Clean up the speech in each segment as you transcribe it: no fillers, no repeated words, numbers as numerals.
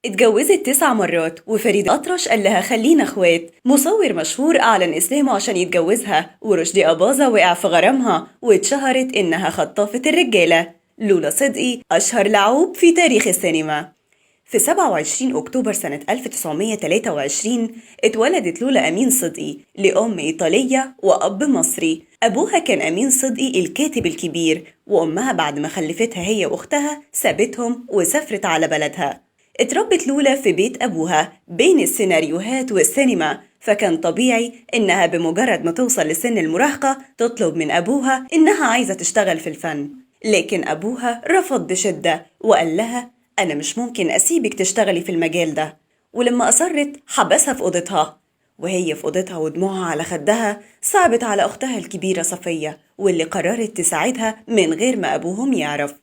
اتجوزت 9 مرات، وفريد الأطرش قال لها خلينا اخوات. مصور مشهور أعلن إسلامه عشان يتجوزها، ورشدي أباظة وقع في غرامها واتشهرت إنها خطافة الرجالة. لولا صدقي أشهر لعوب في تاريخ السينما. في 27 أكتوبر سنة 1923 اتولدت لولا أمين صدقي لأم إيطالية وأب مصري. أبوها كان أمين صدقي الكاتب الكبير، وأمها بعد ما خلفتها هي وأختها سابتهم وسافرت على بلدها. اتربت لولا في بيت أبوها بين السيناريوهات والسينما، فكان طبيعي إنها بمجرد ما توصل لسن المراهقة تطلب من أبوها إنها عايزة تشتغل في الفن. لكن أبوها رفض بشدة وقال لها أنا مش ممكن أسيبك تشتغلي في المجال ده. ولما أصرت حبسها في أوضتها، وهي في أوضتها ودموعها على خدها صعبت على أختها الكبيرة صفية، واللي قررت تساعدها من غير ما أبوهم يعرف.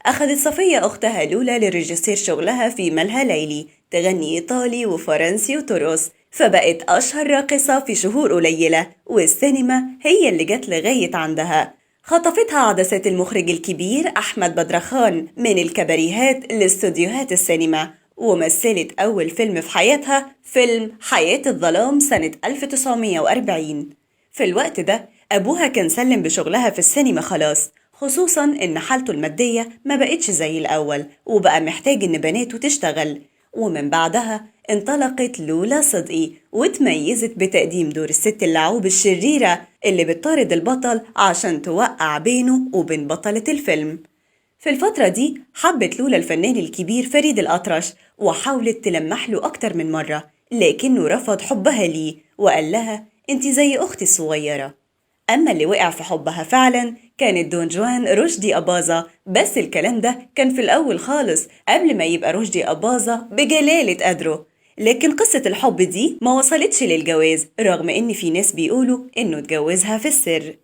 أخذت صفية أختها لولا لريجستير شغلها في ملهى ليلي، تغني إيطالي وفرنسي وترقص، فبقت أشهر راقصة في شهور قليلة، والسينما هي اللي جت لغاية عندها. خطفتها عدسات المخرج الكبير أحمد بدرخان من الكباريهات لاستوديوهات السينما، ومثلت أول فيلم في حياتها فيلم حياة الظلام سنة 1940. في الوقت ده أبوها كان سلم بشغلها في السينما خلاص، خصوصا إن حالته المادية ما بقتش زي الأول، وبقى محتاج إن بناته تشتغل. ومن بعدها انطلقت لولا صدقي وتميزت بتقديم دور الست اللعوب الشريرة اللي بتطارد البطل عشان توقع بينه وبين بطلة الفيلم. في الفترة دي حبت لولا الفنان الكبير فريد الأطرش، وحاولت تلمح له أكتر من مرة، لكنه رفض حبها ليه وقال لها انتي زي أختي الصغيرة. أما اللي وقع في حبها فعلا كانت دون جوان رشدي أباظة، بس الكلام ده كان في الأول خالص قبل ما يبقى رشدي أباظة بجلالة قدره. لكن قصة الحب دي ما وصلتش للجواز، رغم إن في ناس بيقولوا إنه اتجوزها في السر.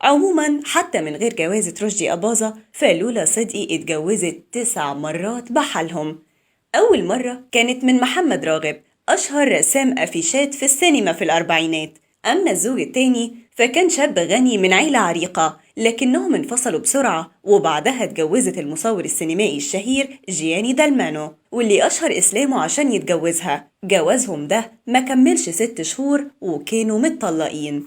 عموما حتى من غير جوازة رشدي أباظة فلولا صدقي اتجوزت 9 مرات بحالهم. أول مرة كانت من محمد راغب، أشهر رسام أفيشات في السينما في الأربعينات. أما الزوج التاني فكان شاب غني من عيلة عريقة، لكنهم انفصلوا بسرعة، وبعدها اتجوزت المصور السينمائي الشهير جياني دالمانو، واللي أشهر إسلامه عشان يتجوزها. جوازهم ده ما كملش 6 شهور وكانوا متطلقين.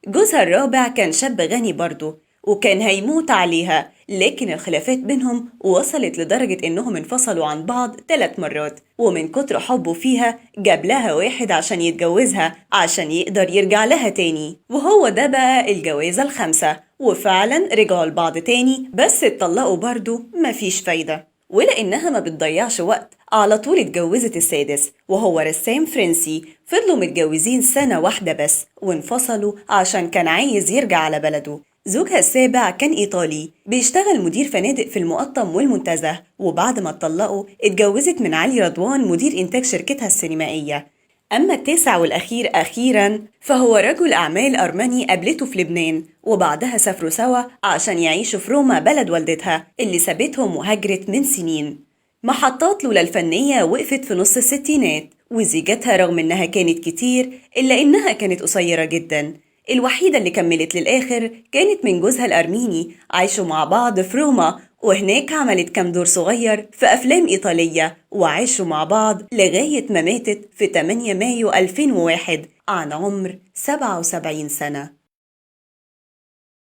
جوزها الرابع كان شاب غني برضه، وكان هيموت عليها، لكن الخلافات بينهم وصلت لدرجة إنهم انفصلوا عن بعض 3 مرات، ومن كتر حبه فيها جاب لها واحد عشان يتجوزها عشان يقدر يرجع لها تاني، وهو ده بقى الجوازة الخامسة. وفعلا رجعوا لبعض تاني، بس اتطلقوا برضه مفيش فايدة. ولأنها ما بتضيعش وقت على طول اتجوزت السادس، وهو رسام فرنسي. فضلوا متجوزين سنة واحدة بس وانفصلوا عشان كان عايز يرجع على بلده. زوجها السابع كان إيطالي بيشتغل مدير فنادق في المقطم والمنتزه، وبعد ما اتطلقوا اتجوزت من علي رضوان مدير إنتاج شركتها السينمائية. أما التاسع والأخير أخيراً فهو رجل أعمال أرمني قابلته في لبنان، وبعدها سافروا سوا عشان يعيشوا في روما بلد والدتها اللي سابتهم وهجرت من سنين. محطات لولا الفنية وقفت في نص الستينات، وزيجتها رغم إنها كانت كتير إلا إنها كانت قصيرة جداً. الوحيدة اللي كملت للآخر كانت من جوزها الأرميني، عايشوا مع بعض في روما، وهناك عملت كام دور صغير في أفلام إيطالية، وعاشوا مع بعض لغاية ما ماتت في 8 مايو 2001 عن عمر 77 سنة.